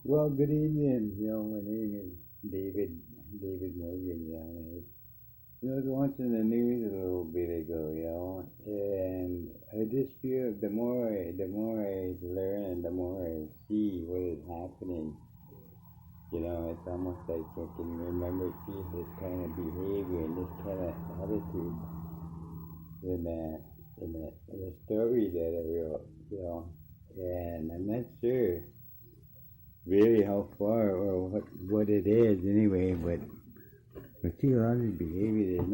Well, good evening. My name is David Morgan. I was watching the news a little bit ago. And I just feel the more I learn and the more I see what is happening. It's almost like I can remember seeing this kind of behavior and this kind of attitude in a story that I wrote. And I'm not sure really how far or what it is anyway, but I see a lot of this behavior. There's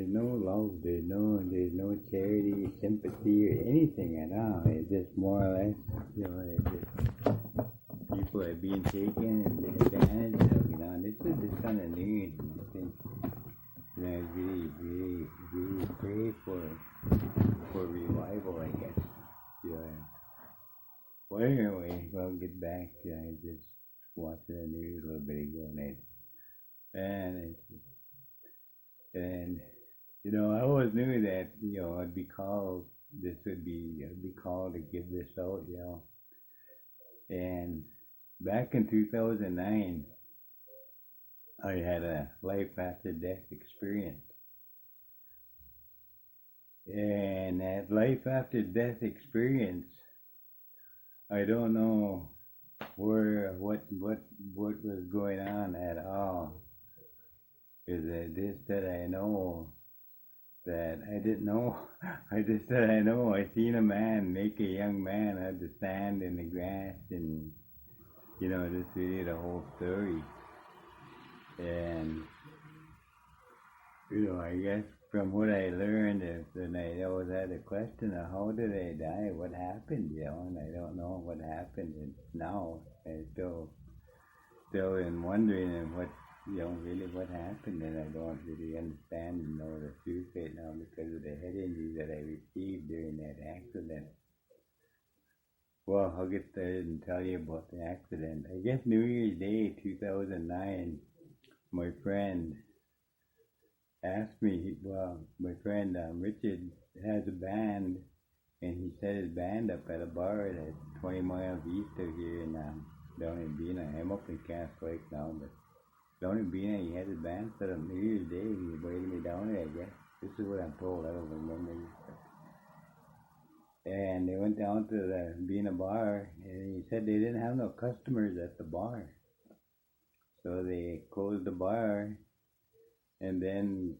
no love, there's no charity, sympathy, or anything at all. It's just more or less, it's just people are being taken advantage of. And this is just kind of news. And I think, really pray for revival, I guess. Well, anyway, we'll get back. I just watched the news a little bit ago, and I always knew that I'd be called. I'd be called to give this out, And back in 2009, I had a life after death experience, and that life after death experience, I don't know what was going on at all. Is it this that I know that I didn't know? I just said I know. I seen a man make a young man out of the sand in the grass, and just really the whole story. And I guess from what I learned, and I always had a question of how did I die, what happened, and I don't know what happened, and now I'm still in wondering and what, really what happened, and I don't really understand and know the truth right now because of the head injury that I received during that accident. Well, I'll get started and tell you about the accident. I guess New Year's Day 2009, my friend asked me, my friend Richard has a band, and he set his band up at a bar that's 20 miles east of here down in Bena. I'm up in Cass Lake now, but down in Bena he had his band set up New Year's Day. He invited me down there, I guess. This is what I'm told, I don't remember. And they went down to the Bena bar, and he said they didn't have no customers at the bar. So they closed the bar, and then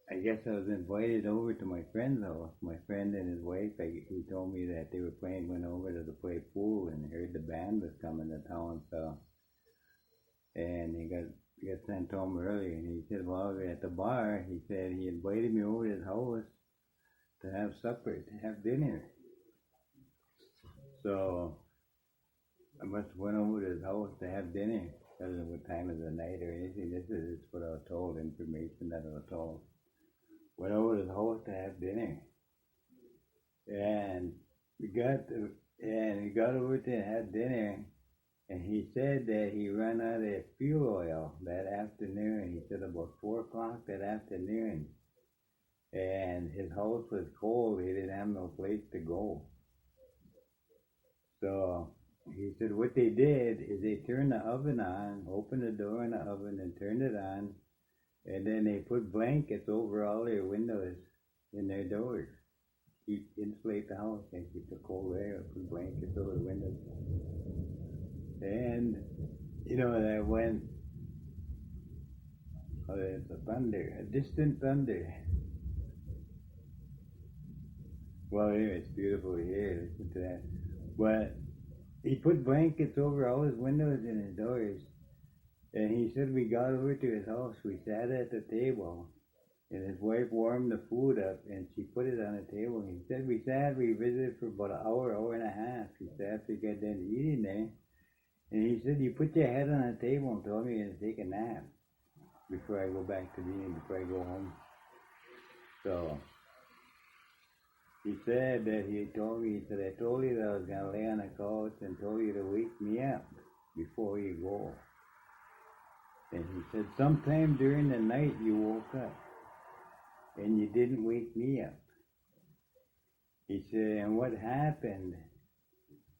I guess I was invited over to my friend's house. My friend and his wife, he told me that they went over to play pool and heard the band was coming to town. So, and he got sent home early, and he said, while we were at the bar, he said he invited me over to his house to have supper, to have dinner. So I must have went over to his house to have dinner. I don't know what time of the night or anything. This is what I was told, information that I was told. Went over to his house to have dinner, and we got over to have dinner, and he said that he ran out of fuel oil that afternoon. He said about 4 o'clock that afternoon, and his house was cold. He didn't have no place to go. So he said what they did is they turned the oven on, opened the door in the oven and turned it on, and then they put blankets over all their windows and their doors. Insulate the house and keep the cold air, put blankets over the windows. And, that went, it's a distant thunder. Well, anyway, it's beautiful here, listen to that. But he put blankets over all his windows and his doors. And he said we got over to his house, we sat at the table, and his wife warmed the food up, and she put it on the table. He said we visited for about an hour and a half. He said after we got done eating there. And he said, you put your head on the table and told me to take a nap before I go back to Bena, before I go home. So he said that I told you that I was going to lay on the couch and told you to wake me up before you go. And he said, sometime during the night you woke up and you didn't wake me up. He said, and what happened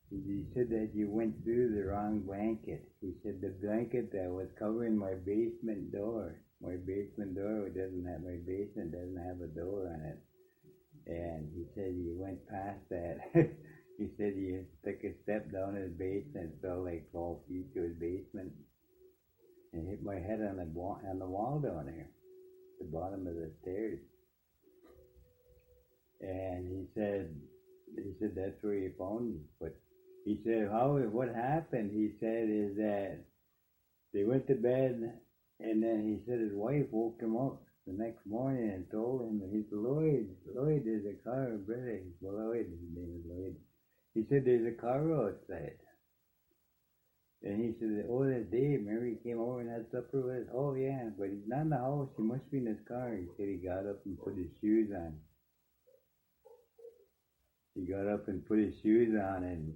he said that you went through the wrong blanket. He said the blanket that was covering my basement door. My basement doesn't have a door on it. And he said you went past that. He said you took a step down his basement, fell like 12 feet to his basement, and hit my head on the wall down there, the bottom of the stairs. And he said that's where you found me. But he said what happened? He said is that they went to bed, and then he said his wife woke him up the next morning and told him that he's Lloyd, there's a car, brother. Lloyd, his name is Lloyd. He said there's a car outside. And he said, oh, that's Dave. Remember he came over and had supper with us? Oh, yeah, but he's not in the house. He must be in his car. He said he got up and put his shoes on. He got up and put his shoes on and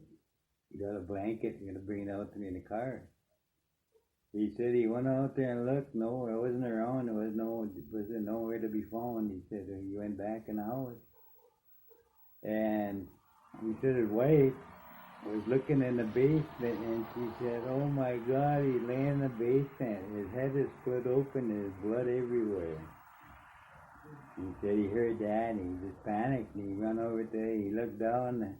got a blanket and going to bring it out to me in the car. He said he went out there and looked. No, I wasn't around. There wasn't nowhere to be found. He said he went back in the house. And he said his wife was looking in the basement, and she said, oh my God, he lay in the basement. His head is split open, there's blood everywhere. He said he heard that, and he just panicked, and he ran over there, he looked down,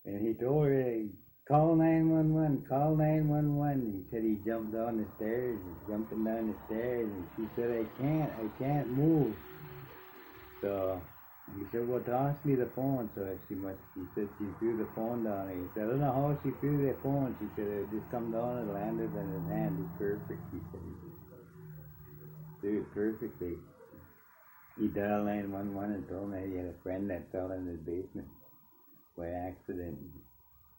and he told her, call 911, call 911. He said he jumped down the stairs, jumping down the stairs, and she said, I can't move. So he said, well, toss me the phone. So he said she threw the phone down. He said, I don't know how she threw that phone. She said, it just come down and landed in his hand. It's perfect. He said, threw it perfectly. He dialed 911 and told me he had a friend that fell in his basement by accident.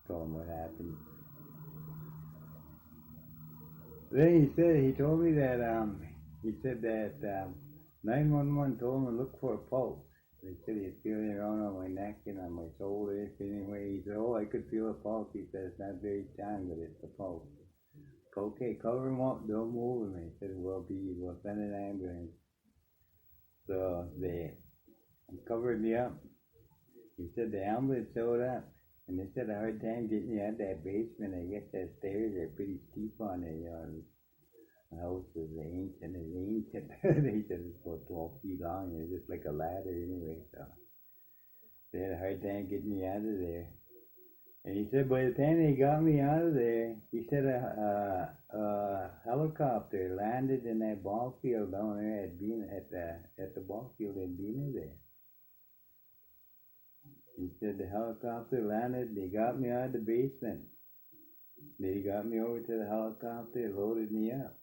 Told him what happened. Then he told me that, 911 told him to look for a pulse. He said he's feeling around on my neck and on my shoulder. Anyway, he said, oh, I could feel a pulse. He said, it's not very strong, but it's a pulse. Okay, cover him up, don't move him. He said, we'll send an ambulance. So they covered me up. He said the ambulance showed up, and they said a hard time getting you out that basement. I guess that stairs are pretty steep on it, you know. The house is ancient. They said it's about 12 feet long. It's just like a ladder anyway. So they had a hard time getting me out of there. And he said by the time they got me out of there, he said a helicopter landed in that ball field down there at the ball field in Bina there. He said the helicopter landed. They got me out of the basement. They got me over to the helicopter, loaded me up.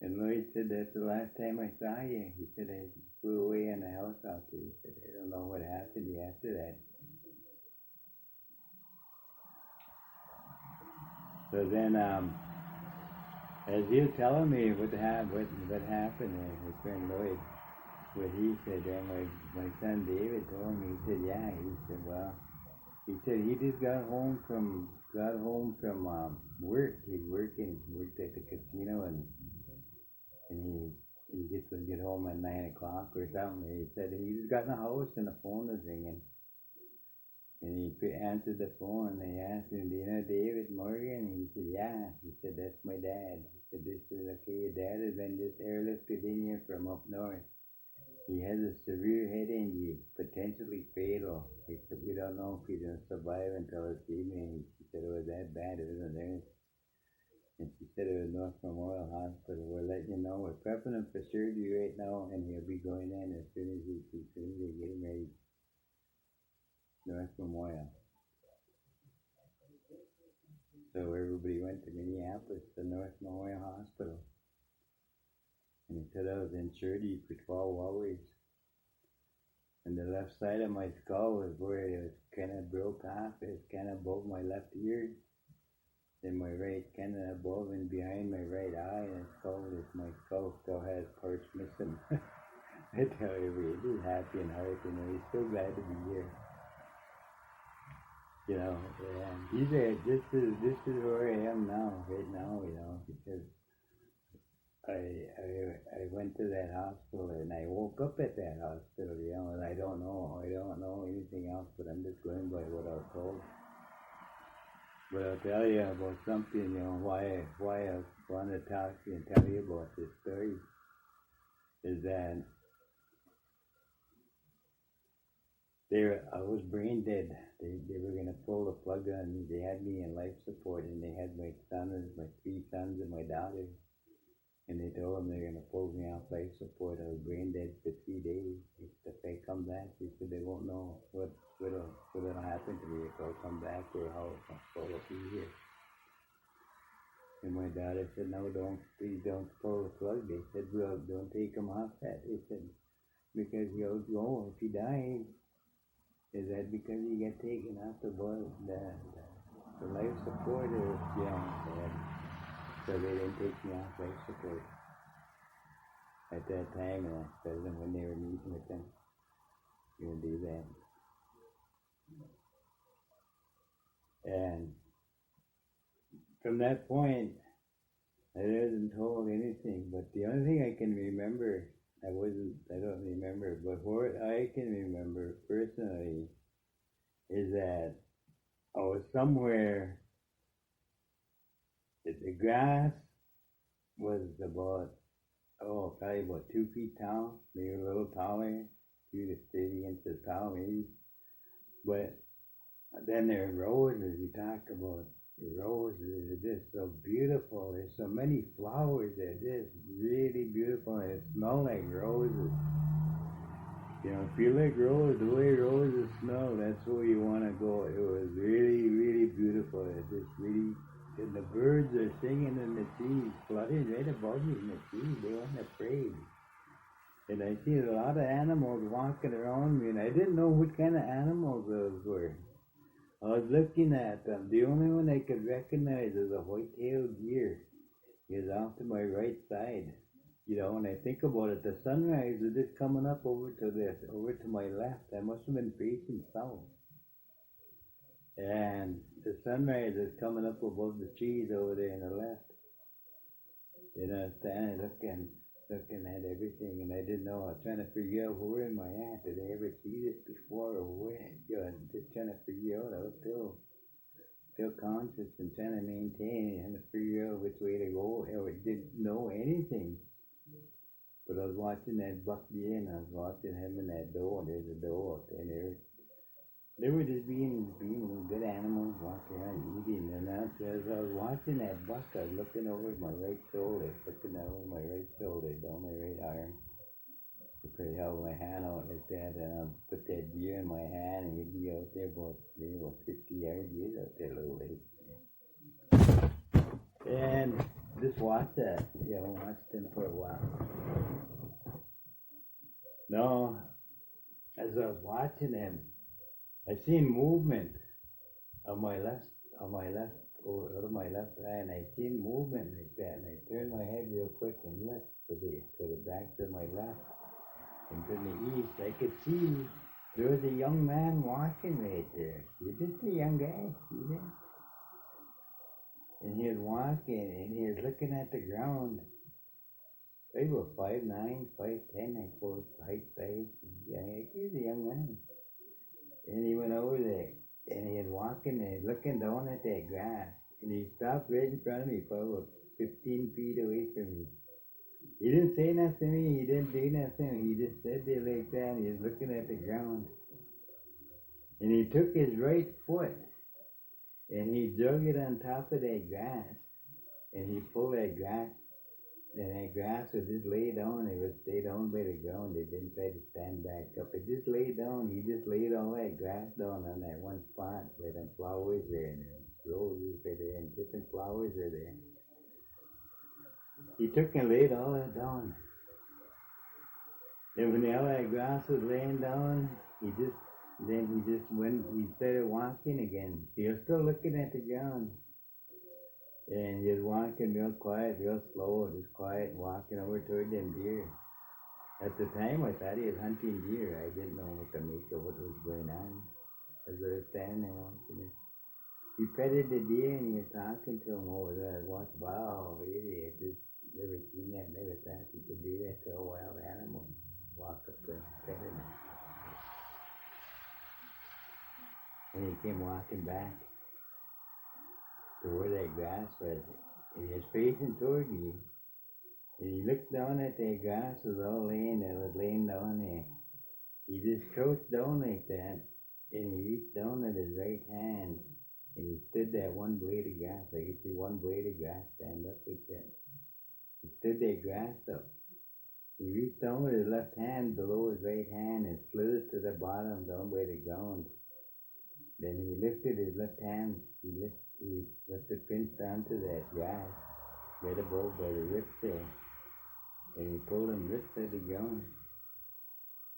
And Lloyd said, that's the last time I saw you. He said, I flew away in a helicopter. He said, I don't know what happened to you after that. So then, as he was telling me what happened, his friend Lloyd, what he said, then my son David told me, he said, yeah. He said, well, he said he just got home from work. He worked at the casino, and he just would get home at 9 o'clock or something. He said he just got in the house and the phone was ringing. And he answered the phone and they asked him, do you know David Morgan? And he said, yeah. He said, that's my dad. He said, this is okay. Your dad has been just airlifted in here from up north. He has a severe head injury, potentially fatal. He said, we don't know if he's going to survive until this evening. He said, it was that bad. It was a nurse. And she said it was North Memorial Hospital. We're letting you know. We're prepping him for surgery right now, and he'll be going in as soon as they get him ready. North Memorial. So everybody went to Minneapolis, to North Memorial Hospital. And he said I was in surgery for 12 hours. And the left side of my skull was where it was kind of broke off. It was kind of above my left ear. Then my right, kind of above and behind my right eye, and my skull still has parts missing. I tell you, he's happy and heart, you know, he's so glad to be here. You know, this is where I am now, right now, you know, because I went to that hospital and I woke up at that hospital, you know, and I don't know anything else, but I'm just going by what I was told. But I'll tell you about something, why I want to talk to you and tell you about this story is that I was brain dead. They were going to pull the plug on me. They had me in life support, and they had my three sons and my daughter. And they told them they're going to pull me off life support. I was brain dead for 3 days. If I come back, they said they won't know what'll happen to me if I'll come back or how I'll be here. And my daughter said, no, please don't pull the plug. They said, well, don't take him off that. They said, because he'll go if he dies. Is that because he get taken off the life support or, so they didn't take me off life support at that time, and I told them when they were meeting with them, you're going to do that. And from that point, I wasn't told anything, but the only thing I can remember, I don't remember, but what I can remember personally is that I was somewhere. The grass was probably about 2 feet tall, maybe a little taller, 2 to 30 inches tall maybe. But then there are roses. We talked about the roses. They're just so beautiful. There's so many flowers. They're just really beautiful. And it smells like roses. Feel like roses. The way roses smell, that's where you want to go. It was really, really beautiful. It just really. And the birds are singing in the trees, fluttering right above me in the trees. They weren't afraid. And I see a lot of animals walking around me, and I didn't know what kind of animals those were. I was looking at them. The only one I could recognize is a white-tailed deer. He was off to my right side. When I think about it, the sunrise was just coming up over to my left. I must have been facing south. And the sunrise is coming up above the trees over there on the left. Standing looking at everything, and I didn't know. I was trying to figure out where am I at? Did I ever see this before, or where? Just trying to figure out. I was still conscious and trying to maintain and to figure out which way to go. I didn't know anything. But I was watching that buck deer, and I was watching him in that doe, and there's a doe out there, and they were just being good animals, walking around eating. And as I was watching that buck, I was looking over my right shoulder, down my right arm. I held my hand out like that, and I put that deer in my hand, and he'd be out there about 50 yards. He was out there a little late. And just watched that. I watched him for a while. No, as I was watching him, I seen movement on my left eye, and I seen movement like that, and I turned my head real quick and looked to the back to my left and to the east. I could see there was a young man walking right there. He's just a young guy, see that? And he was walking, and he was looking at the ground. They were 5'9", 5'10", I suppose, height size. Yeah, he was a young man. And he went over there, and he was walking, and he was looking down at that grass, and he stopped right in front of me, probably 15 feet away from me. He didn't say nothing to me, he didn't do nothing, he just stood there like that, and he was looking at the ground. And he took his right foot, and he drug it on top of that grass, and he pulled that grass. And that grass was just laid down. It was stayed down by the ground. It didn't try to stand back up. It just laid down. He just laid all that grass down on that one spot where the flowers there and the roses were there and different flowers were there. He took and laid all that down. And when all that grass was laying down, he started walking again. He was still looking at the ground. And he was walking real quiet, real slow, just quiet, walking over toward them deer. At the time, I thought he was hunting deer. I didn't know what to make of what was going on. As I was standing there watching it. He petted the deer and he was talking to him over there. I watched, wow, really, I just never seen that, never thought you could do that to a wild animal. Walk up there, petting it. And he came walking back. to where that grass was. And he was facing toward me. And he looked down at that grass was all laying there, was laying down there. He just crouched down like that, and he reached down at his right hand, and he stood that one blade of grass. I could see one blade of grass stand up like that. He stood that grass up. He reached down with his left hand below his right hand and slid it to the bottom down by the ground. Then he lifted his left hand. He lifted Prince down to that grass, right above by the wrist there. And he pulled him wrist to the ground.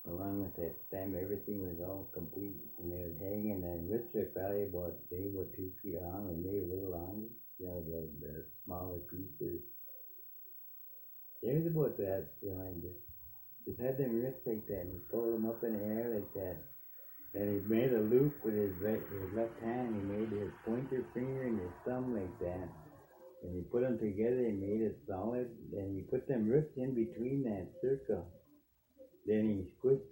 Along with that stem, everything was all complete. And they was hanging, and wrists were probably about, they were 2 feet long, or maybe a little longer. You know, the smaller pieces. It was about that, you know, and just had them wrists like that, and he pulled them up in the air like that. And he made a loop with his left hand. He made his pointer finger and his thumb like that. And he put them together and made it solid. And he put them wrists in between that circle. Then he squished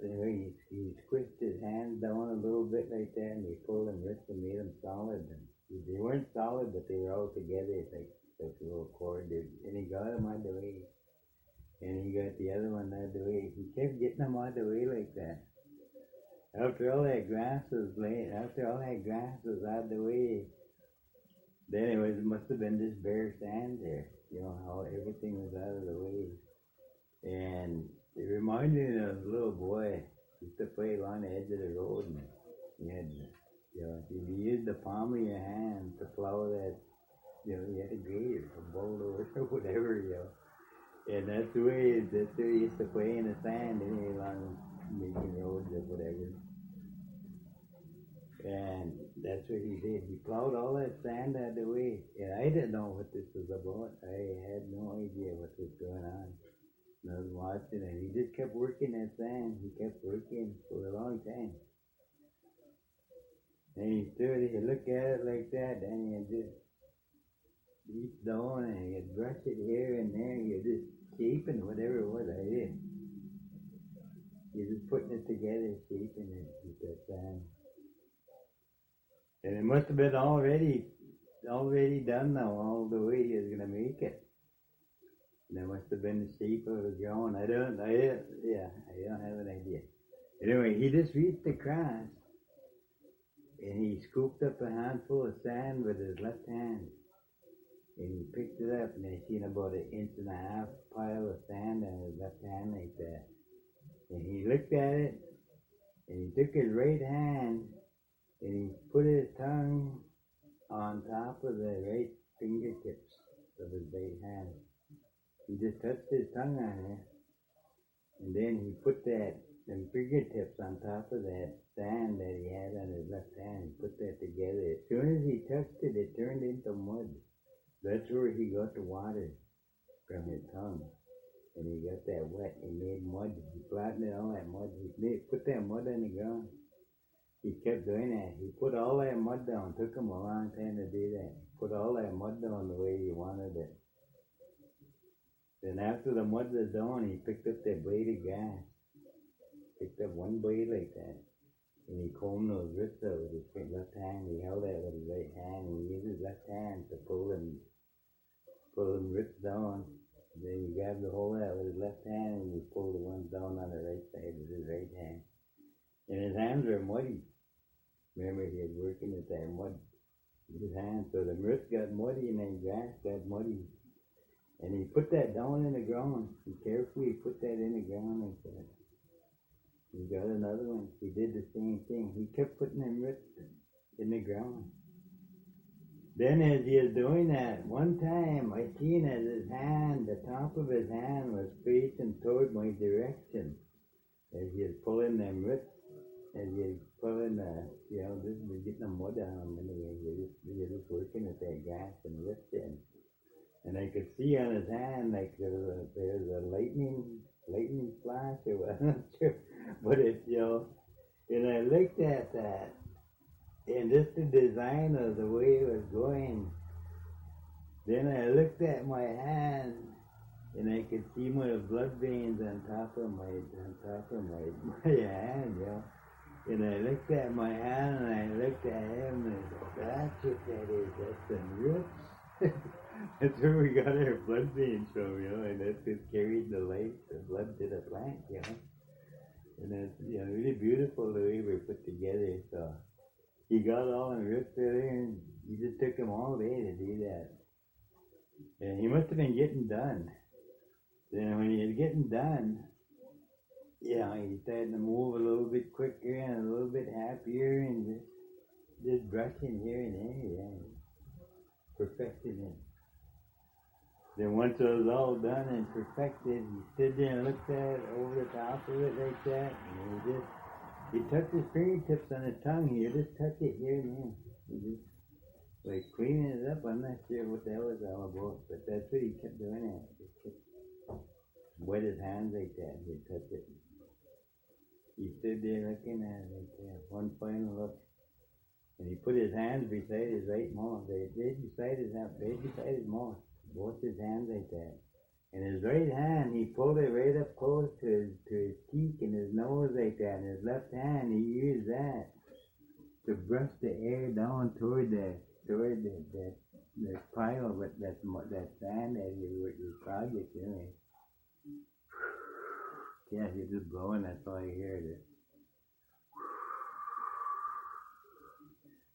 his hands down a little bit like that, and he pulled them wrists and made them solid. And they weren't solid, but they were all together like a little cord. And he got them out of the way. And he got the other one out of the way. He kept getting them out of the way like that. After all that grass was out of the way, then it must have been just bare sand there. You know, how everything was out of the way. And it reminded me of a little boy who used to play along the edge of the road, and he had, you know, you used the palm of your hand to plow that, you know, you had a grade or a boulder or whatever, you know. And that's the way he used to play in the sand anyway, along making roads or whatever. And that's what he did. He plowed all that sand out of the way. And I didn't know what this was about. I had no idea what was going on. And I was watching, and he just kept working that sand. He kept working for a long time. And he stood, he looked at it like that, and he just reach down, and he'd brush it here and there, and he'd just shaping whatever it was I did. He's just putting it together, shaping it with that sand. And it must have been already done now, all the way he was going to make it. And it must have been the shape of the ground. I don't have an idea. Anyway, he just reached across, and he scooped up a handful of sand with his left hand. And he picked it up, and I seen about 1.5 inches pile of sand on his left hand like that. And he looked at it, and he took his right hand, and he put his tongue on top of the right fingertips of his right hand. He just touched his tongue on it, and then he put them fingertips on top of that sand that he had on his left hand. He put that together. As soon as he touched it, it turned into mud. That's where he got the water from his tongue. And he got that wet. He made mud. He flattened all that mud. He put that mud on the ground. He kept doing that. He put all that mud down. Took him a long time to do that. Put all that mud down the way he wanted it. Then after the mud was down, he picked up that blade of grass. Picked up one blade like that. And he combed those wrists out with his left hand. He held that with his right hand. And he used his left hand to pull them wrists down. And then he grabbed the whole of that with his left hand, and he pulled the ones down on the right side with his right hand. And his hands were muddy. Remember, he was working with that mud with his hands. So the wrist got muddy, and then grass got muddy. And he put that down in the ground. He carefully put that in the ground like that. He got another one. He did the same thing. He kept putting them wrists in the ground. Then as he was doing that, one time I seen as his hand, the top of his hand was facing toward my direction. As he was pulling them wrists, as he was pulling this was getting the mud on him anyway. He was just working with that grass and wrist. And I could see on his hand like there was a lightning flash or what, I'm not sure. But it's, and I looked at that, and just the design of the way it was going. Then I looked at my hand, and I could see my blood veins on top of my hand, And I looked at my hand, and I looked at him, and I said, that's what that is. That's roots and roots. That's where we got our blood veins from, and that's what carried the life, the blood to the plant. And it's, really beautiful the way we're put together. So he got all in roots there, and he just took him all day to do that. And he must have been getting done. Then when he was getting done, he started to move a little bit quicker and a little bit happier and just brushing here and there, perfecting it. Then once it was all done and perfected, he stood there and looked at it over the top of it like that, and he touched his fingertips on his tongue. He just touched it here and there. He just like cleaning it up. I'm not sure what that was all about, but that's what he kept doing. He kept wet his hands like that. He'd touch it. He stood there looking at it like that, one final look. And he put his hands beside his right mouth. Right beside his mouth. Both his hands like that. And his right hand, he pulled it right up close to his cheek and his nose like that. And his left hand, he used that to brush the air down toward the pile with that sand that you project, Yeah, he's just blowing, that's all you hear.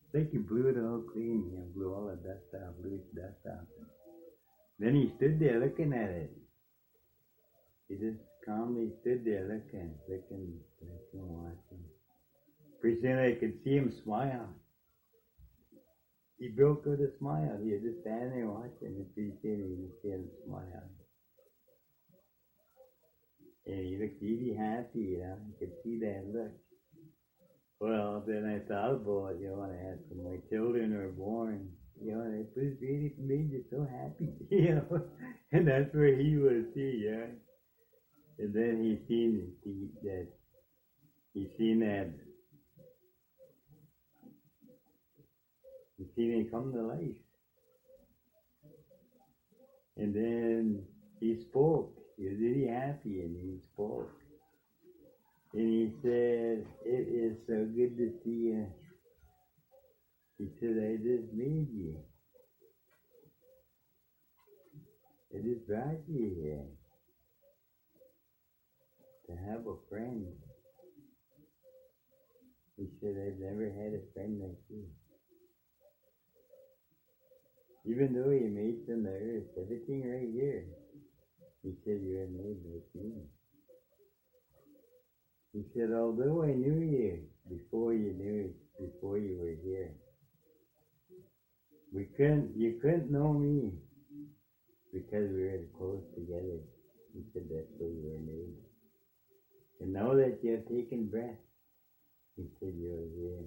It's like you blew it all clean, blew all the dust off, blew the dust off. Then he stood there looking at it. He just calmly stood there looking, watching. Pretty soon I could see him smile. He broke out a smile. He was just standing there watching, and pretty soon he just see him smile. And he looked really happy, You could see that look. Well, then I thought about it, when my children were born, it was really made you so happy, and that's where he was, and then he seen him come to life, and then he spoke. He was really happy, and he spoke. And he said, "It is so good to see you." He said, "I just made you. I just brought you here to have a friend." He said, "I've never had a friend like you. Even though you made from the earth, everything right here." He said, "You're made like me." He said, "Although I knew you before you were here, you couldn't know me because we were close together." He said, "That's where you were made. And now that you have taken breath," he said, "you're here.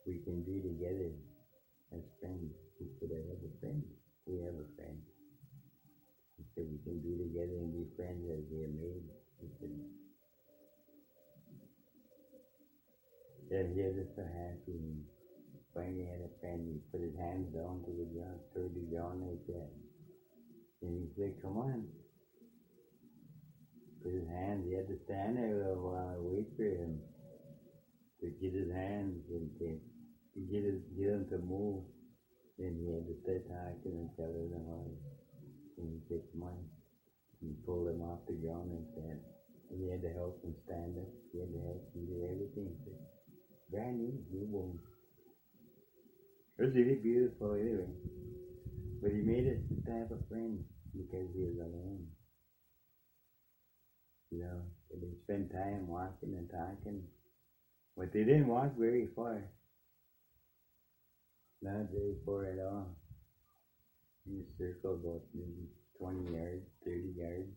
We can be together as friends." He said, "I have a friend. We have a friend." He said, "We can be together and be friends as we are made." He said, yeah, he was just so happy. And finally had a friend. He put his hands down to the ground, toward the ground like that. And he said, "Come on." Put his hands, he had to stand there a while and wait for him to get his hands and to get him to move. Then he had to start talking and telling him all. And he said, "Come on." And he pulled him off the ground like that. And he had to help him stand up. He had to help him do everything. Brand newborn. It was really beautiful anyway. But he made us to have a friend because he was alone. And they spent time walking and talking. But they didn't walk very far. Not very far at all. In a circle about maybe 20 yards, 30 yards.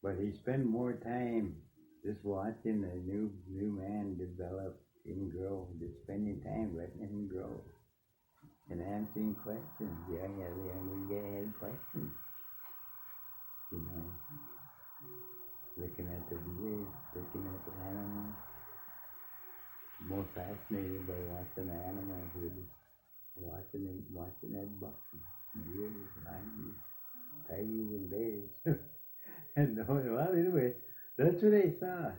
But he spent more time just watching a new man develop and grow, just spending time letting him grow and answering questions. We had questions, looking at the deer, looking at the animals. More fascinated by watching the animals, really. Watching that buck, deer, lions, tigers, and bears. And well, anyway, that's what I saw.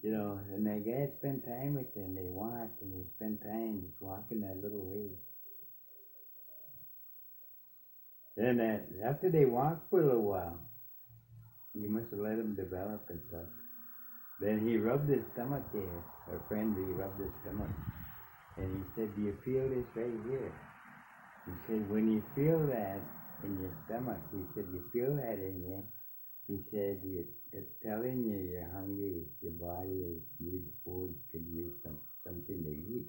And that guy spent time with them. They walked and they spent time just walking that little way. Then after they walked for a little while, you must have let them develop and stuff. Then he rubbed his stomach there. Our friend, he rubbed his stomach. And he said, do you feel this right here? He said, when you feel that in your stomach, he said, you feel that in you. He said, it's telling you you're hungry. Your body needs food, could use something to eat.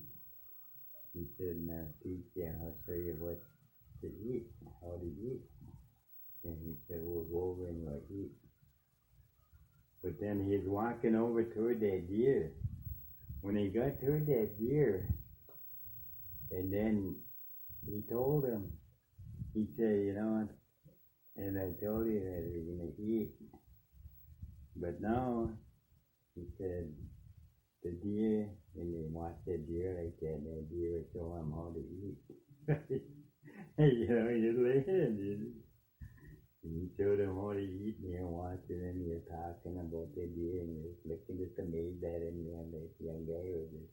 He said, now teach you, I'll show you what to eat, how to eat. And he said, we'll go over and we'll eat. But then he's walking over toward that deer. When he got toward that deer, and then he told him, he said, and I told you that we're going to eat. But now, he said, the deer, and they watched that deer like that deer would show him how to eat. You're listening, and he showed him how to eat, and you're watching, and you're talking about the deer, and you're looking just amazed at him, and that young guy was just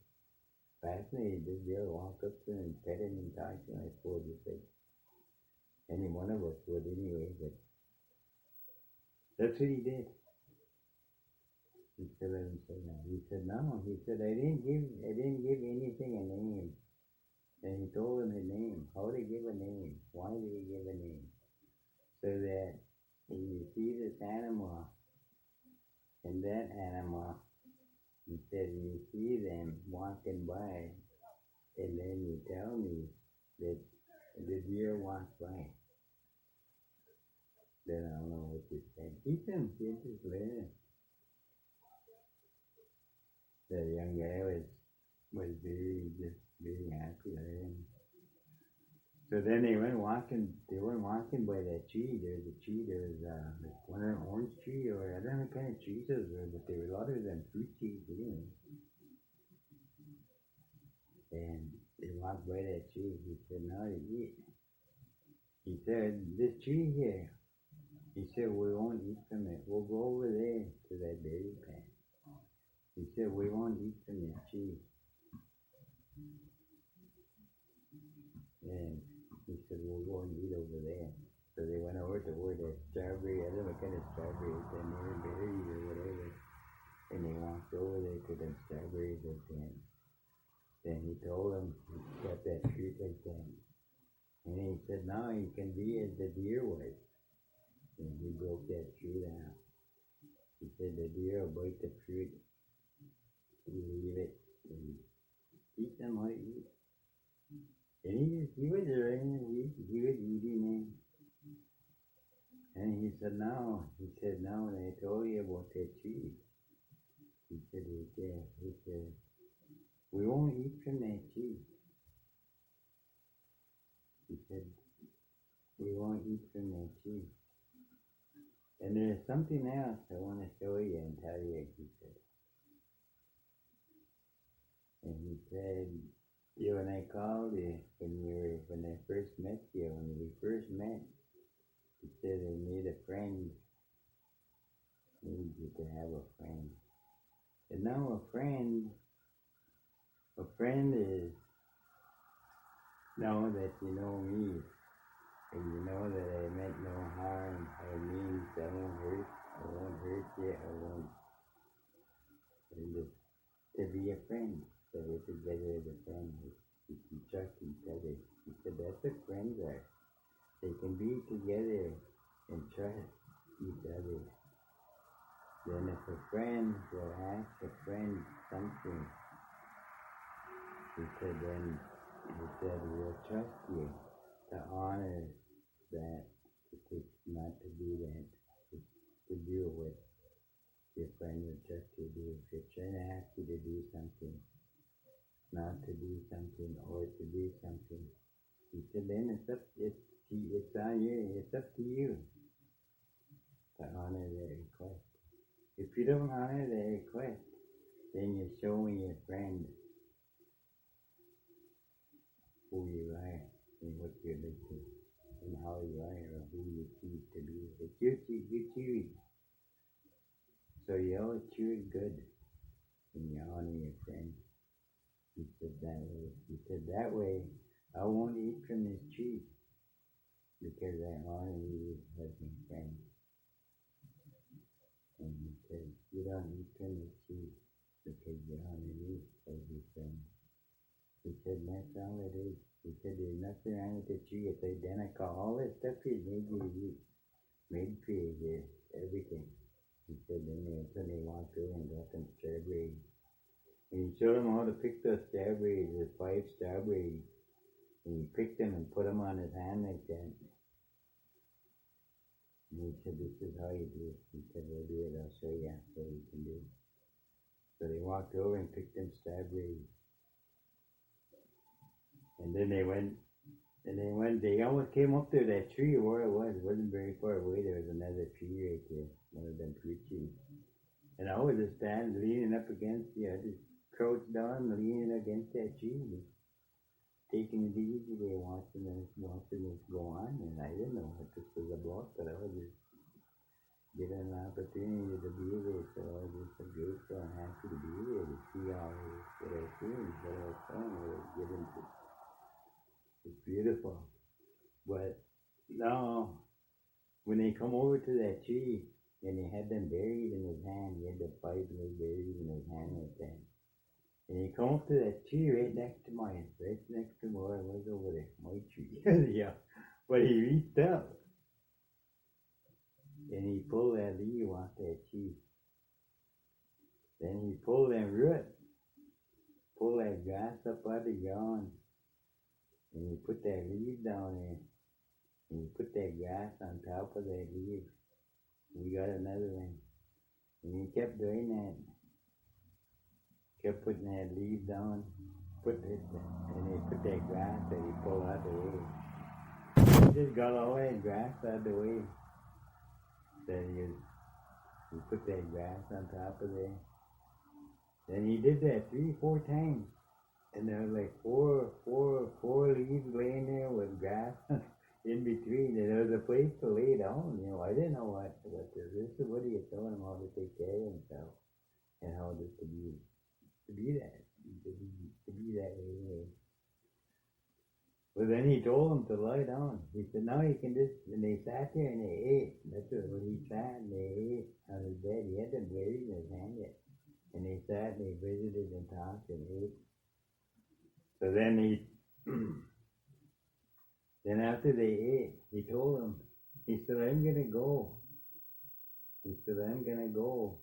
fascinated. This deer walked up to him and pet him and talked to him, I suppose, just like any one of us would anyway, but that's what he did. He said, let him say that. He said, no. He said, I didn't give anything a name. And he told him his name. How to give a name? Why did he give a name? So that when you see this animal and that animal, he said, when you see them walking by, and then you tell me that the deer walked by, then I don't know what you said. Teach them, kids, just learn. The young guy was very happy with him. So then they went walking by that tree. There's a tree, like one of an orange tree, or I don't know what kind of trees those were, but they were a lot of them fruit trees anyway. And they walked by that tree. He said, now to eat. He said, this tree here, he said, we won't eat from it. We'll go over there to that berry patch. He said, we won't eat from that tree. And he said, we'll go and eat over there. So they went over to where the strawberry, I don't know what kind of strawberries, they never berries or whatever. And they walked over there to them strawberries like that. Then he told them, he got that fruit like that. And he said, now you can be as the deer was. And he broke that fruit out. He said, the deer will bite the fruit. You leave it and teach them how to eat. And he was around, he was eating it. And he said, now, when I told you about that tree, he said, we won't eat from that tree. He said, we won't eat from that tree. And there's something else I want to show you and tell you, he said. And he said, when I called you, when I first met you, when we first met, he said, I need a friend. I need you to have a friend. And now a friend is know that you know me, and you know that I meant no harm. I mean, I won't hurt you, and just to be a friend. So we're together as a friend. We can trust each other. He said, that's what friends are. They can be together and trust each other. Then if a friend will ask a friend something, he said, we'll trust you to honor that, not to do that, to do what your friend would trust you to do. If your friend asks you to do something, not to do something, or to do something, he said, then it's up to you to honor their request. If you don't honor their request, then you're showing your friend who you are and what you're looking and how you are or who you choose to be. If you choose. So you always choose good. when you honor your friend. He said that way. He said that way I won't eat from this tree because I honor you as my friend. And he said, you don't eat from this tree because you honor me as your friend. He said, that's all it is. He said, there's nothing wrong with the tree. It's identical. All this stuff is made you eat. Made for you here. Everything. He said, then they walked over and got them strawberries. And he showed them how to pick those strawberries. There's 5 strawberries. And he picked them and put them on his hand like that. And he said, this is how you do it. He said, we'll do it. I'll show you what you can do. So they walked over and picked them strawberries. And then they almost came up to that tree where it was. It wasn't very far away. There was another tree right there. One of them fruit trees. And I was just standing, leaning up against, just crouched down, leaning against that tree. Taking it easy, they watching this go on, and I didn't know if this was a block, but I was just getting an opportunity to be there, so I was just so grateful and happy to be there to see all this, what I was doing, what I was saying, what I was getting to. It's beautiful. But now, when they come over to that tree, and he had them buried in his hand, he had the 5 little buried in his hand like that. And he come up to that tree right next to where I was over there, my tree. Yeah. But he reached up. And he pulled that leaf off that tree. Then he pulled that root. Pulled that grass up out the ground. And he put that leaf down there. And he put that grass on top of that leaf. We got another one. And he kept doing that. Kept putting that leaf down, and he put that grass that he pulled out the way. He just got all that grass out the way. Then he put that grass on top of there. Then he did that 3-4 times. And there was like four leaves laying there with grass in between. And there was a place to lay down. I didn't know what this is. What he was telling him how to take care of himself and how this to be that way. But then he told them to lie down. He said, now you can just, and they sat there and they ate. That's what he sat and they ate on his bed. He had them buried in his hand yet. And they sat and they visited and talked and ate. So then then after they ate, he told them, he said, I'm going to go. He said, I'm going to go.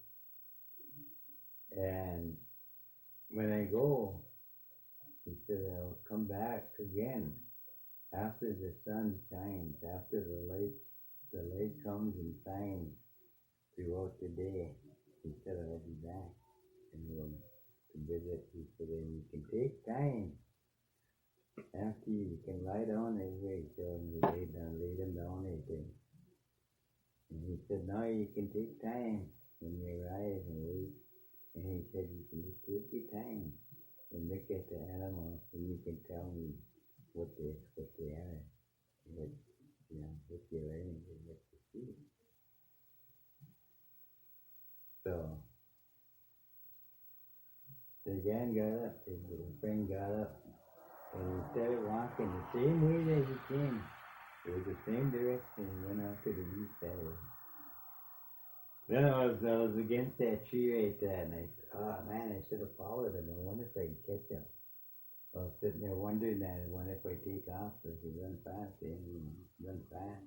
And when I go, he said, I'll come back again after the sun shines, after the light comes and shines throughout the day. He said, I'll be back and we'll visit. He said, and you can take time after you can lie down anyway. So we laid them down right there. And he said, now you can take time when you arrive and wait. And he said, you can just take your time and look at the animals and you can tell me what they are, what you're learning and what you see. So, the gang got up, his friend got up, and he started walking the same way that he came. It was the same direction, he went out to the east side. Then I was against that tree right there, and I said, oh man, I should have followed him. I wonder if I could catch him. I was sitting there wondering that. I wonder if I take off, because he run fast, run fast.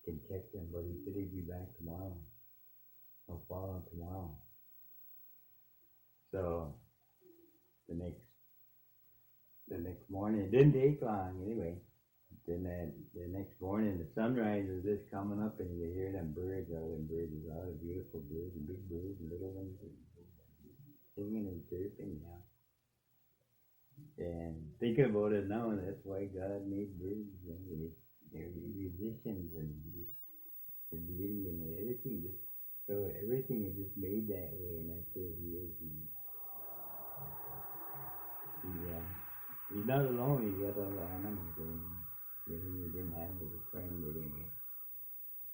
Can catch him, but he said he'd be back tomorrow. I'll follow him tomorrow. So, the next morning, it didn't take long anyway. Then the next morning, the sunrise was just coming up, and you hear them birds, a lot of beautiful birds, and big birds, and little ones, singing and chirping, And thinking about it now, and that's why God made birds, they're musicians, and the beauty and everything. So everything is just made that way, and that's where he is. He's not alone, he's got all the animals, and he didn't have a friend anyway.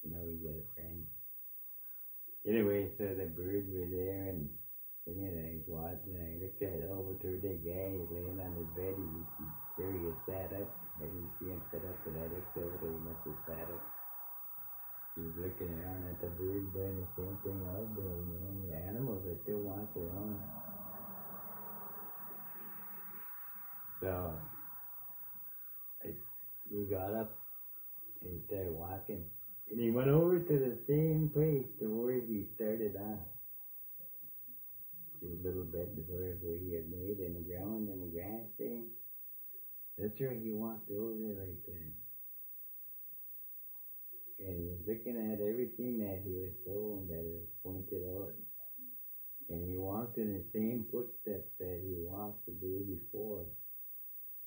He got a friend. Anyway, so the birds were there, and And he's watching, and I looked at over to the guy, he's laying on his bed, there he had sat up. I didn't see him sit up, but I looked over there, he must have sat up. He was looking around at the birds doing the same thing I was doing, the animals, they still want their own. So, he got up, and he started walking. And he went over to the same place to where he started off. His little bed where he had made in the ground and the grass thing. That's where he walked over there like that. And he was looking at everything that he was shown that was pointed out. And he walked in the same footsteps that he walked the day before.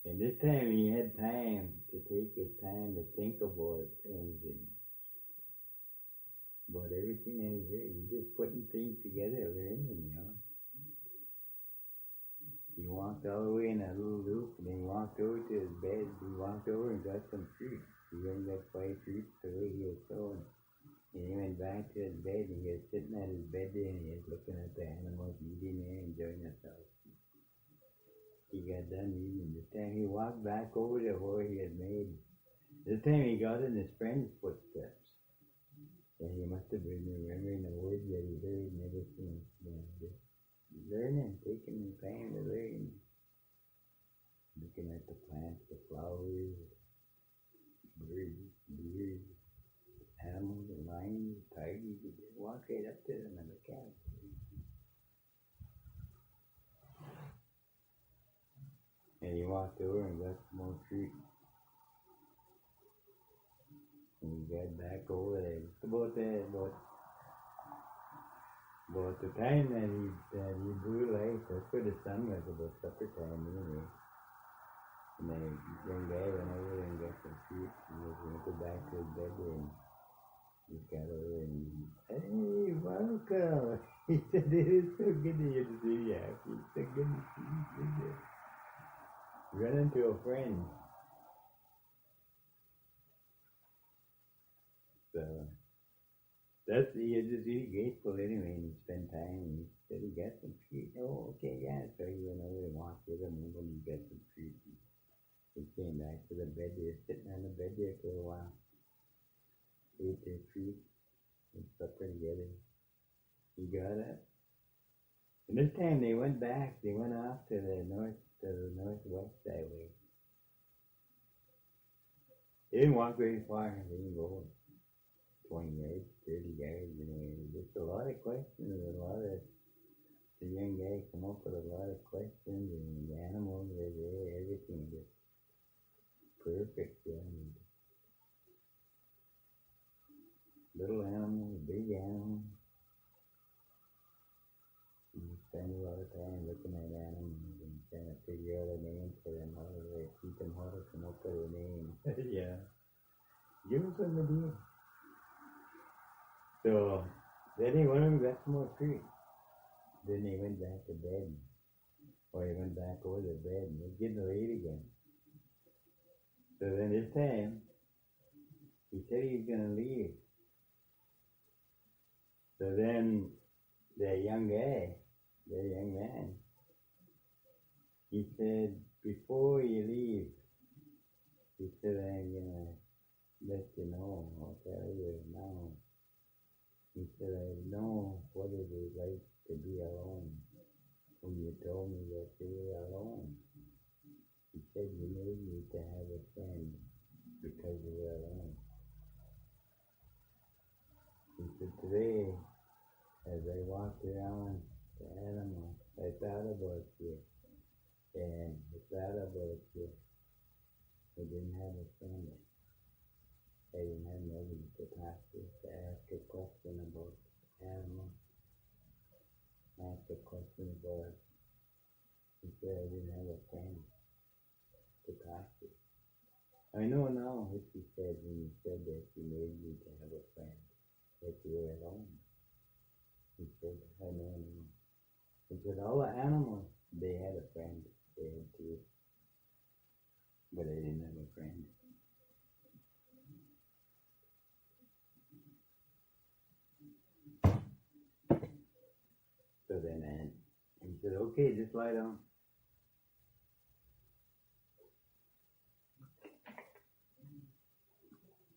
And this time he had time to take his time to think about anything. About everything that he heard. He's just putting things together, learning, He walked all the way in that little loop, and then he walked over to his bed. He walked over and got some fruit. He went and got 5 fruits the way he was showing. And he went back to his bed, and he was sitting at his bed there, and he was looking at the animals eating there, enjoying themselves. He got done eating. This time he walked back over to where he had made. This time he got in his friend's footsteps. And he must have been remembering the words that he heard and everything. Just learning, taking the time to learn. Looking at the plants, the flowers, birds, deer, animals, the lions, tigers. You just walk right up to them and look at them. And he walked over and got some more fruit. And he got back over there. Just about the time that he blew light, that's where the sun was, about supper time anyway. And the young guy went over there and got some fruit. And he was going to go back to his bed there, and he got over and, hey, welcome. He said, it is so good to hear to see you. It's so good to see you. Run into a friend. So, that's, he was just really grateful anyway, and he spent time, and he said he got some fruit. Oh, okay, yeah. So he went over and walked with him, and he got some fruit. He came back to the bed there, sitting on the bed there for a while. Ate their fruit and supper together. He got up. And this time they went back, they went off to the northwest that way. They didn't walk very far, they didn't go 20 yards, 30 yards, just a lot of questions, the young guy come up with a lot of questions, and the animals were there, everything just perfect, little animals, big animals. You spend a lot of time looking at animals and trying to figure out a name for them, how to teach them how to come up with a name. Yeah. Give them some idea. So, then he went and got some more fruit. Then he went back to bed. Or he went back over to bed, and it was getting late again. So then this time, he said he was going to leave. So then, the young man, he said, before you leave, he said, I'm going to let you know, I'll tell you now. He said, I know what it is like to be alone. When you told me that you were alone, he said, you made me to have a friend because you were alone. He said, today, as I walked around the animal, I thought about you. And I thought about you. I didn't have a friend. I didn't have nobody to talk to ask a question about animals. Ask a question about, he said I didn't have a friend to talk to. I know now what he said when he said that he made me to have a friend, that you were alone. He said, I know now. He said, all the animals, they had a friend. They had two. But I didn't have a friend. So then said, okay, just lie down.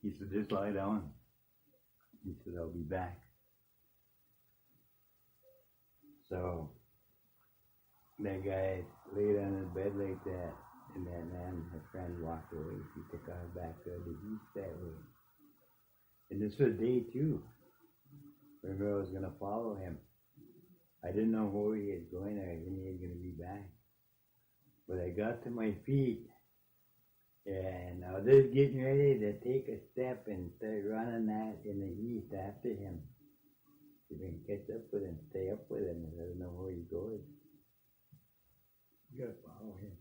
He said, just lie down. He said, I'll be back. So that guy laid on his bed like that, and that man, my friend, walked away. He took off back to the east that way. And this was day 2. Remember, I was going to follow him. I didn't know where he was going, or I didn't he was going to be back. But I got to my feet, and I was just getting ready to take a step and start running that in the east after him. You can catch up with him, stay up with him, and I don't know where he goes. You gotta follow him.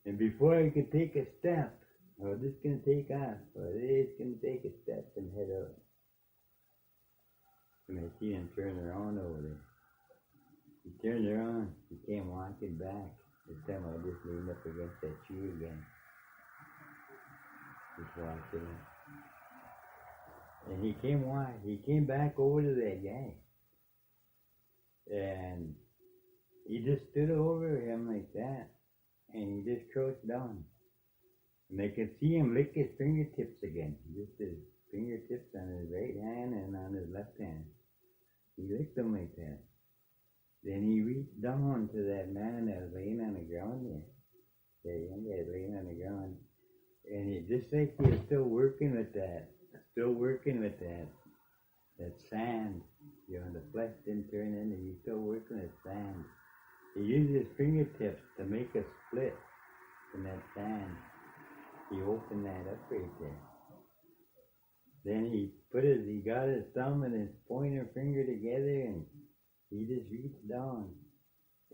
And before I could take a step, I was just gonna take off, or just gonna take a step and head out. And I see him turn around over there. He turned around, he came walking back. This time I just leaned up against that tree again. Just watching him. And he came back over to that guy. And he just stood over him like that. And he just crouched down. And I could see him lick his fingertips again. Just his fingertips on his right hand and on his left hand. He licked them like that. Then he reached down to that man that was laying on the ground there. That young guy laying on the ground. And he just like he was still working with that. That sand. You know, the flesh didn't turn into, he's still working with sand. He used his fingertips to make a split in that sand. He opened that up right there. Then he got his thumb and his pointer finger together, and he just reached down.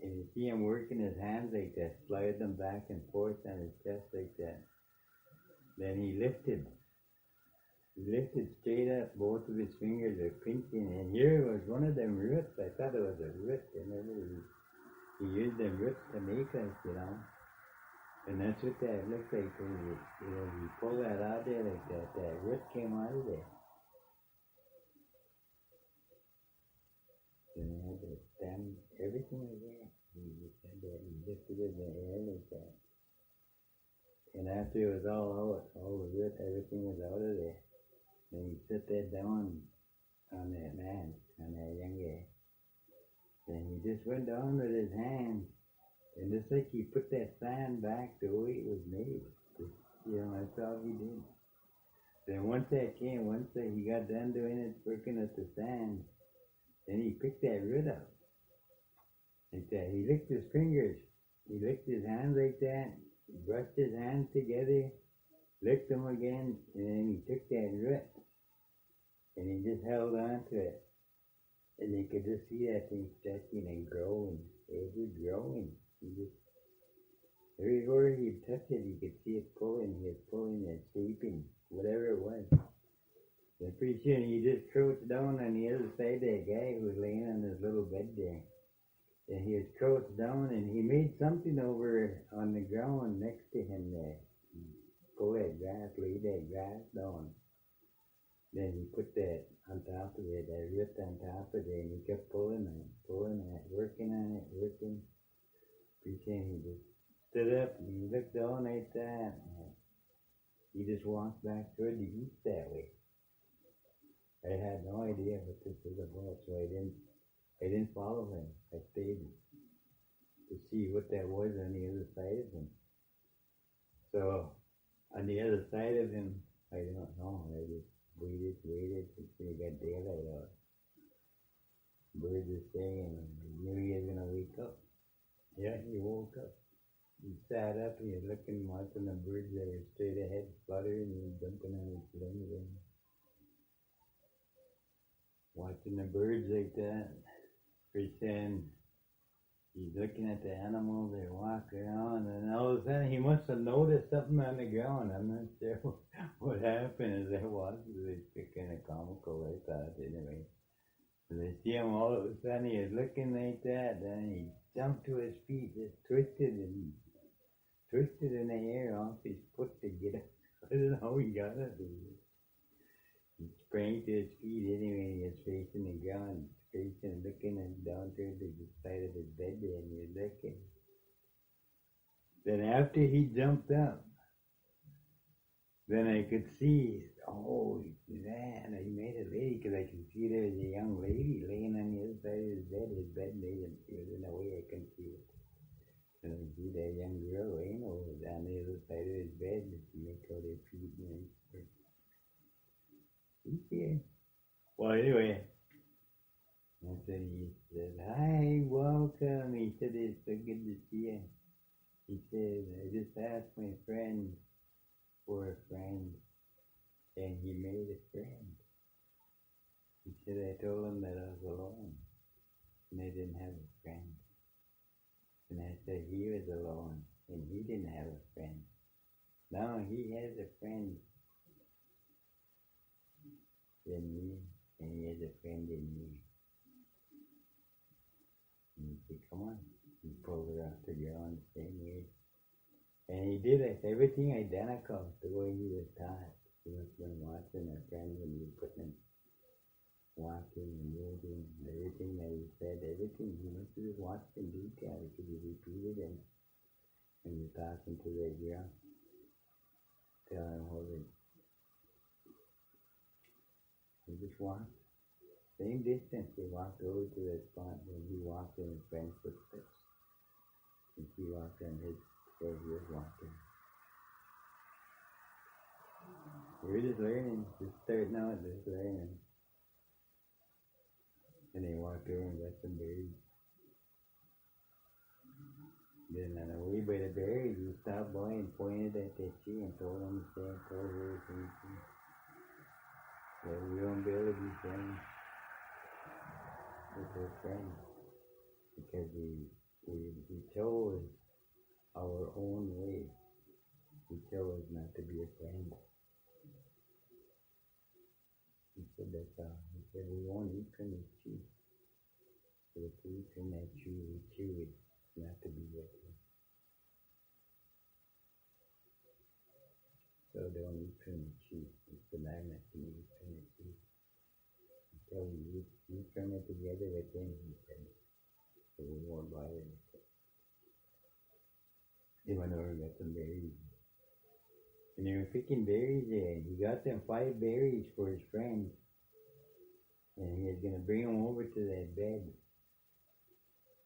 And you see him working his hands like that, slide them back and forth on his chest like that. Then he lifted straight up. Both of his fingers are pinching, and here was one of them roots. I thought it was a root. Remember, he used them roots to make us, you know. And that's what that looked like when you pull that out there like that. That root came out of there. And he had the stem, everything was there. He just had that, he lifted it in the air like that. And after it was all out, all the root, everything was out of there. Then he set that down on that man, on that young guy. Then he just went down with his hand, and just like he put that sand back the way it was made. Just, you know, that's all he did. Then once he got done doing it, working at the sand, then he picked that root up. Like that. He licked his fingers. He licked his hands like that. He brushed his hands together, licked them again, and then he took that root. And he just held on to it. And you could just see that thing stretching and growing. It was growing. Everywhere he'd touch it, you could see it pulling. He was pulling it, shaping, whatever it was. And pretty soon he just crouched down on the other side of that guy who was laying on his little bed there. And he was crouched down, and he made something over on the ground next to him there. Pull that grass, lay that grass down. Then he put that on top of it, that root on top of it, and he kept pulling it, working on it, working. Pretend he just stood up and he looked down like that. And he just walked back toward the east that way. I had no idea what this was about, so I didn't follow him. I stayed to see what that was on the other side of him. So on the other side of him, I don't know. I just waited until he got daylight out. Birds were singing, and I knew he was gonna wake up. Yeah, he woke up. He sat up, he was looking, watching the birds that were straight ahead, fluttering and jumping on his limbs and watching the birds like that. Pretend he's looking at the animals, they walk around, and all of a sudden he must have noticed something on the ground. I'm not sure what happened as I watched it. It's kind of comical, I thought, anyway. So they see him all of a sudden, he was looking like that, then he jumped to his feet, just twisted in the air off his foot to get up. I don't know how he got it. He sprang to his feet anyway, he was facing the ground, patient looking and down to the side of his bed there and you're looking. Then after he jumped up, then I could see, oh man, he made a lady because I could see there was a young lady laying on the other side of his bed. His bed made him feel in a way I couldn't see it. And I could see that young girl laying over on the other side of his bed and she make all their feet and he's here. Well, anyway, and so he said, hi, welcome. He said, it's so good to see you. He said, I just asked my friend for a friend, and he made a friend. He said, I told him that I was alone, and I didn't have a friend. And I said, he was alone, and he didn't have a friend. Now he has a friend in me, and he has a friend in me. And he said, come on. He pulled her off the ground the same way. And he did it, everything identical, the way he was taught. He must have been watching a friend when he was putting him walking and moving, and everything that he said, everything. He must have just watched in detail because he repeated it. And he was talking to that girl, telling him how he just walked. Same distance, they walked over to that spot when he walked in his friend's footsteps. And she walked on his, where he was walking. We're just learning, just starting out, just learning. And they walked over and got some berries. Then on the way by the berries, he stopped by and pointed at that tree and told him to stay and told her to see. That we won't be able to be friends with our friends because we chose our own way. We chose not to be a friend. He said that's all. He said we won't eat from his tree. So if we eat from that tree, we choose not to be with him. So don't eat from the tree. It's the line that you eat from the tree. So we eat from it together with him, he said. So we won't bother with it. They went over and got some berries. And they were picking berries there. He got them 5 berries for his friend. And he was going to bring them over to that bed.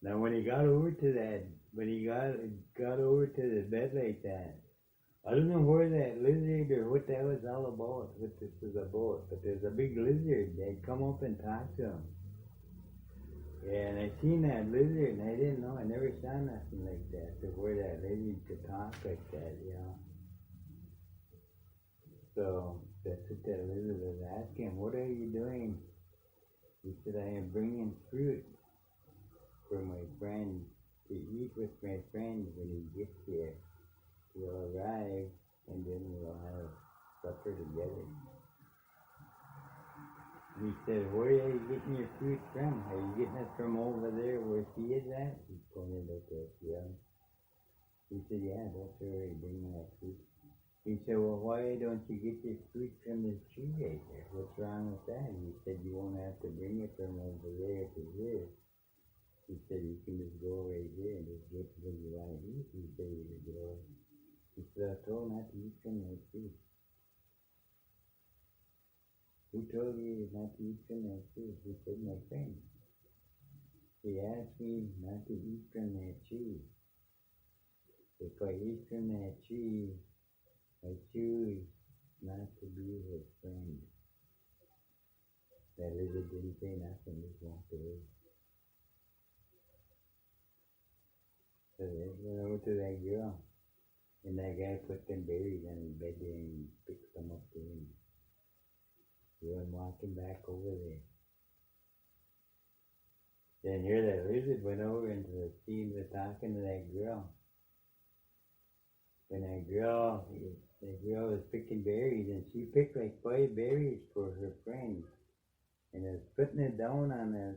Now when he got over to that, when he got over to the bed like that, I don't know where that lizard or what that was all about, what this was about, but there's a big lizard that come up and talk to him. And I seen that lizard and I didn't know, I never saw nothing like that, to where that lizard could talk like that, you know. So that's what that lizard was asking, what are you doing? He said, I am bringing fruit for my friend to eat with my friend when he gets here. He'll arrive and then we'll have supper together. He said, where are you getting your fruit from? Are you getting it from over there where she is at? He pointed at that girl. He said, yeah, that's where I bring my fruit. He said, well, why don't you get your fruit from this tree right there? What's wrong with that? He said, you won't have to bring it from over there to here. He said, you can just go right here and just get what you want to eat. He said, you could go. He said, I told not to eat from that tree. Who told you not to eat from that tree? He said, my friend. He asked me not to eat from that tree. If I eat from that tree, I choose not to be his friend. That lizard didn't say nothing, just walked away. So they went over to that girl. And that guy put them berries on his bed there and picked them up there and he went walking back over there. Then here that lizard went over into the scene with talking to that girl. And that girl was picking berries and she picked like 5 berries for her friend. And was putting it down on the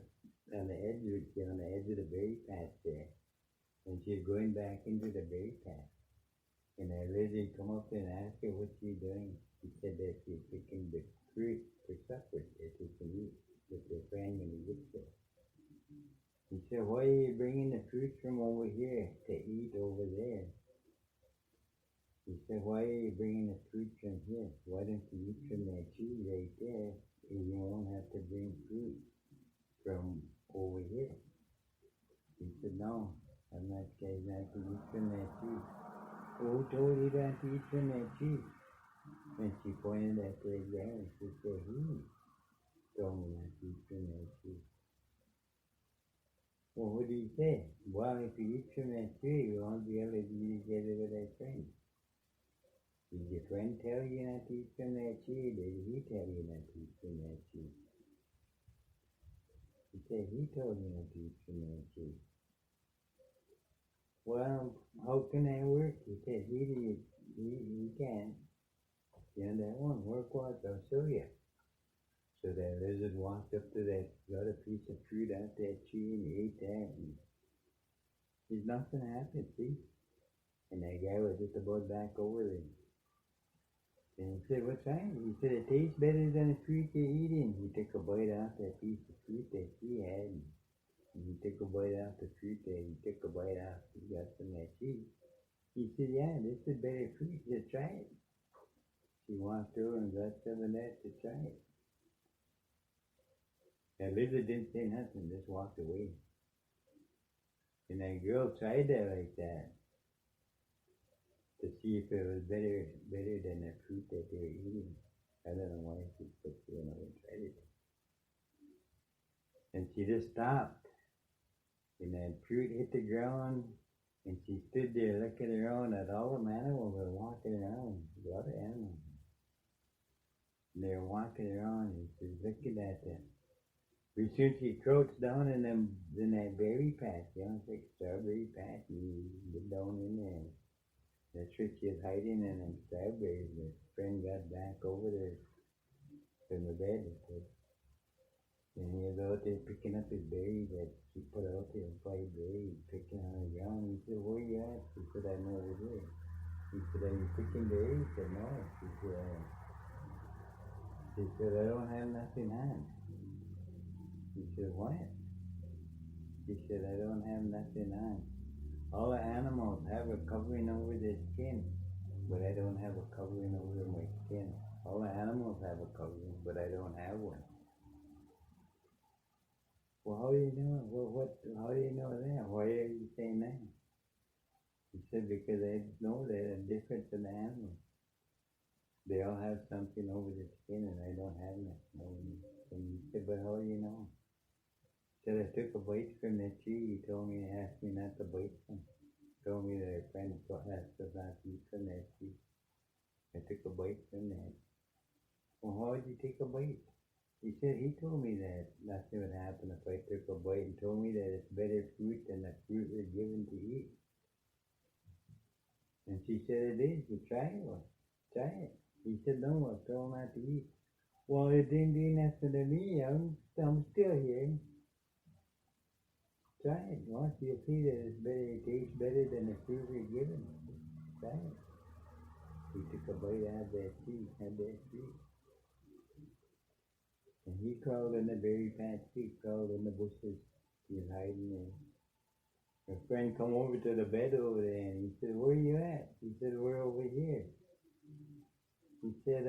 edge of the berry patch there. And she was going back into the berry patch. And that lizard come up and asked her what she doing. She said that she's picking the fruit for supper that she can eat with her friend when he gets there. He said, why are you bringing the fruit from over here to eat over there? He said, why are you bringing the fruit from here? Why don't you eat from that tree right there and you won't have to bring fruit from over here? He said, no, I'm not going to eat from that tree. Who told you not to eat from that tree? And she pointed at the ground. She said, he told me not to eat from that tree. Well, what did he say? Well, if you eat from that tree, you won't be able to be together with that friend. Did your friend tell you not to eat from that tree, or did he tell you not to eat from that tree? He said, he told me not to eat from that tree. Well, how can that work? He said, he can't. You know, that won't work. What? I'll show you. So that lizard walked up to that, got a piece of fruit out that tree and ate that, and there's nothing happened, see? And that guy was just about back over there. And he said, what's wrong? He said, it tastes better than the fruit you're eating. He took a bite off that piece of fruit that he had, and he took a bite off the fruit that he took a bite off he got from that tree. He said, yeah, this is better fruit, just try it. He walked over and got some of that to try it. That lizard didn't say nothing, just walked away. And that girl tried that like that to see if it was better than the fruit that they were eating. I don't know why she put it and tried it. And she just stopped. And that fruit hit the ground, and she stood there looking around at all the animals that were walking around. A lot of animals. And they were walking around, and she was looking at them. Pretty soon she crouched down in that berry patch, you know, it's like a strawberry patch, and you get down in there. That's where she was hiding in them strawberries. Her friend got back over there from the bed, and he was out there picking up his berries that she put out there, 5 berries, picking on the ground. He said, where you at? She said, I'm over here. He said, are you picking berries? He said, no. She said, I don't have nothing on. He said, what? She said, I don't have nothing on. All the animals have a covering over their skin, but I don't have a covering over my skin. All the animals have a covering, but I don't have one. Well, how do you know? How do you know that? Why are you saying that? He said, because I know that I'm different than the animals. They all have something over their skin, and I don't have nothing. And he said, but how do you know? He said, I took a bite from that tree. He told me, asked me not to bite them. Told me that a friend asked us not to eat from that tree. I took a bite from that. Well, how did you take a bite? He said, he told me that nothing would happen if I took a bite, and told me that it's better fruit than the fruit we're given to eat. And she said, it is. You try it. Try it. He said, no, I told him not to eat. Well, it didn't do nothing to me. I'm still here. Try it. Once you'll see that it's better, it tastes better than the fruit we're given. Try it. He took a bite out of that tree, And he crawled in the berry patch, he crawled in the bushes. He was hiding there. My friend come over to the bed over there, and he said, where are you at? He said, we're over here. He said,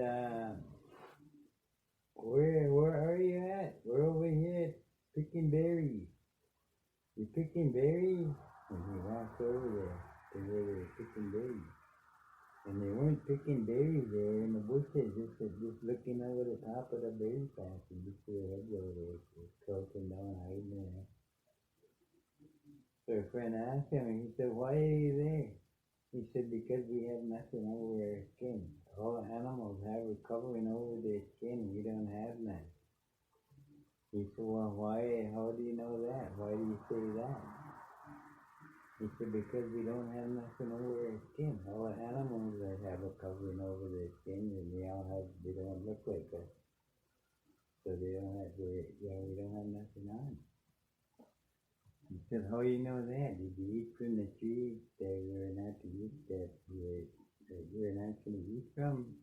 where are you at? We're over here picking berries. You picking berries? And he walked over there to where they were picking berries. And they weren't picking berries, they were in the bushes, just looking over the top of the berry patch, and just their heads over there, crouching down, hiding there. So a friend asked him, and he said, why are you there? He said, because we have nothing over our skin. All animals have a covering over their skin, we don't have none. He said, well, why, how do you know that? Why do you say that? He said, because we don't have nothing over our skin. All the animals that have a covering over their skin, and they don't look like us. So we don't have nothing on. He said, how do you know that? Did you eat from the tree that we're not to eat, that we're not going to eat from?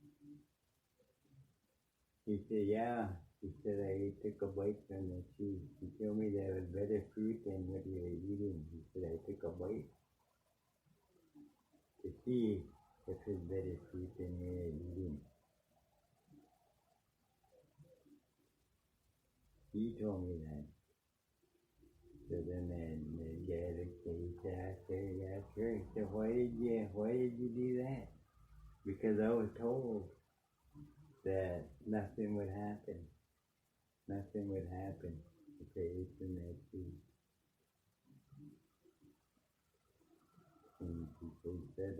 He said, yeah, He said I took a bite from the tree. He told me there was better fruit than what you were eating. He said I took a bite to see if there's better fruit than you were eating. He told me that. So then the guy looked at me, yeah, sure. He said, why did you do that? Because I was told that nothing would happen. Nothing would happen if I ate from that tree. And he said,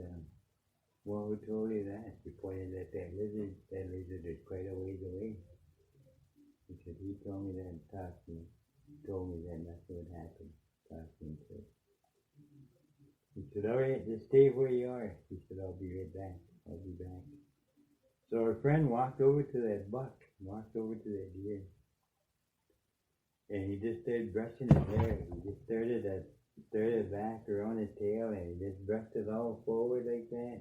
well, who told you that? He pointed at that lizard. That lizard is quite a ways away. He said, he told me that and talked to me. He told me that nothing would happen. Talked to me too. He said, all right, just stay where you are. He said, I'll be right back. I'll be back. So our friend walked over to that buck, walked over to that deer. And he just started brushing his hair. He just started back around his tail and he just brushed it all forward like that.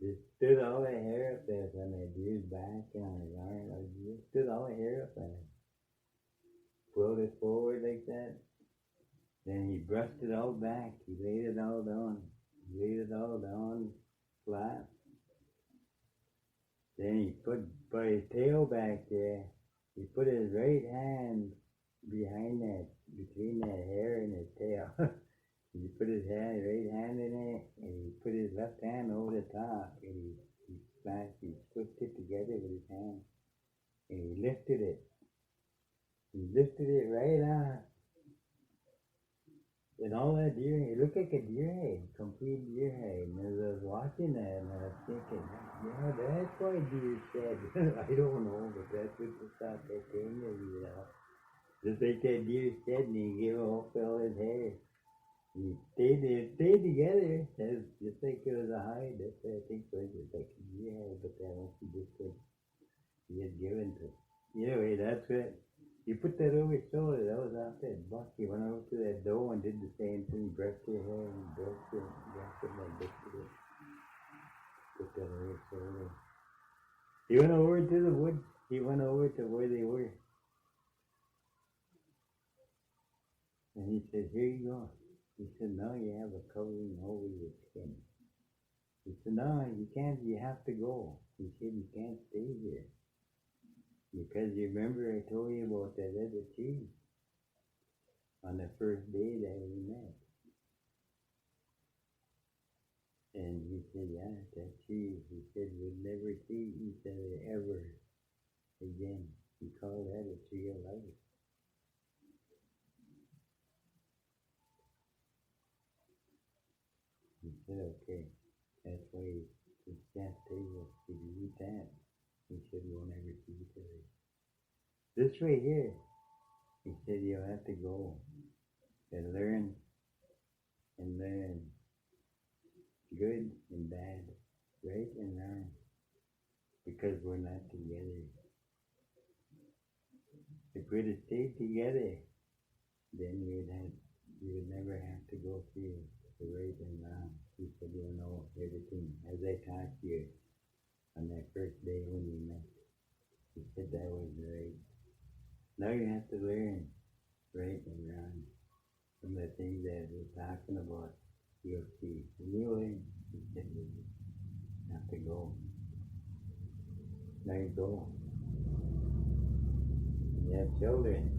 Just stood all the hair up there on that deer's back and on his arm. Just stood all the hair up there. Pulled it forward like that. Then he brushed it all back. He laid it all down. He laid it all down flat. Then he put his tail back there. He put his right hand behind that, between that hair and his tail. He put his right hand in it, and he put his left hand over the top, and he squished it together with his hand, and he lifted it. He lifted it right up. And all that deer, it looked like a deer head, complete deer head. And as I was watching that, and I was thinking, yeah, that's why deer shed. I don't know, but that's what the thought that came to me, you know. Just like that deer shed, and he gave off all his hair. And it stayed together, just like it was a hide. That's what I think it was, just like a deer head, but that must be just what he had given to. Anyway, that's what. He put that over his shoulder. That was off that buck. He went over to that doe and did the same thing. Brushed her hair and brushed it and lifted it. Put that over his shoulder. He went over to the woods. He went over to where they were. And he said, here you go. He said, now you have a covering over your skin. He said, no, you can't. You have to go. He said, you can't stay here. Because you remember I told you about that other tree on the first day that we met. And he said, yeah, that tree, he said, we'll never see each other ever again. He called that a tree of life. He said, okay, that's why you can't stay here. If you eat that, he said, we'll never see each other. This right here, he said, you'll have to go and learn good and bad, right and wrong, because we're not together. If we'd have stayed together, then you would never have to go through the right and wrong. He said, you'll know everything. As I talked to you on that first day when we met, he said that was right. Now you have to learn right and wrong. Some of the things that we're talking about, you'll see. When you learn, he said you have to go. Now you go. You have children.